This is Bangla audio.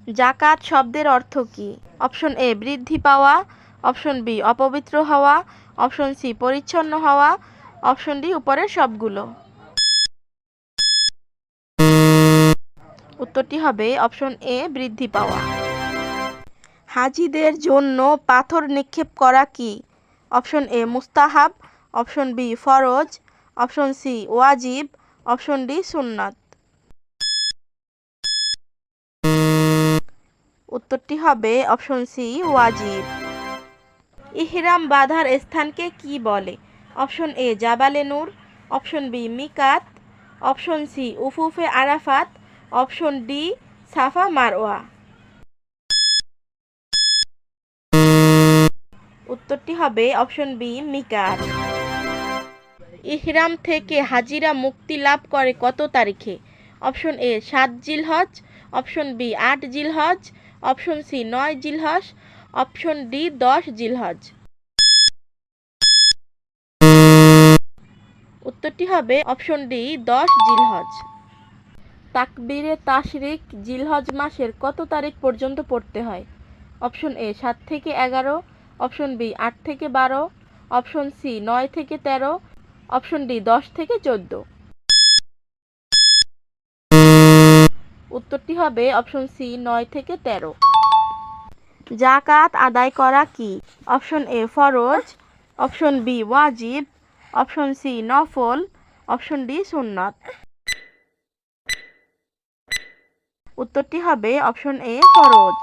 জাকাত শব্দের অর্থ কী? অপশন এ বৃদ্ধি পাওয়া, অপশন বি অপবিত্র হওয়া, অপশন সি পরিচ্ছন্ন হওয়া, অপশন ডি উপরের সবগুলো। উত্তরটি হবে অপশন এ বৃদ্ধি পাওয়া। হাজিদের জন্য পাথর নিক্ষেপ করা কি? অপশন এ মুস্তাহাব, অপশন বি ফরজ, অপশন সি ওয়াজিব, অপশন ডি সুন্নাত। উত্তরটি হবে অপশন সি ওয়াজিব। ইহরাম বাঁধার স্থানকে কি বলে? অপশন এ জাবালে নূর, অপশন বি মিকাত, অপশন সি উফুফে আরাফাত, অপশন ডি সাফা মারওয়া। উত্তরটি হবে অপশন বি মিকাত। ইহরাম থেকে হাজিরা মুক্তি লাভ করে কত তারিখে? অপশন এ ৭ জিলহজ, অপশন বি ৮ জিলহজ, অপশন সি ৯ জিলহজ, অপশন ডি ১০ জিলহজ। উত্তরটি হবে অপশন ডি ১০ জিলহজ। তাকবীরে তাশরিক জিলহজ মাসের কত তারিখ পর্যন্ত পড়তে হয়? অপশন এ ৭ থেকে ১১, অপশন বি ৮ থেকে ১২, অপশন সি ৯ থেকে ১৩, অপশন ডি ১০ থেকে ১৪। উত্তরটি হবে অপশন সি ৯ থেকে ১৩। জাকাত আদায় করা কি? অপশন এ ফরজ, অপশন বি ওয়াজিব, অপশন সি নফল, অপশন ডি সুন্নাত। উত্তরটি হবে অপশন এ ফরজ।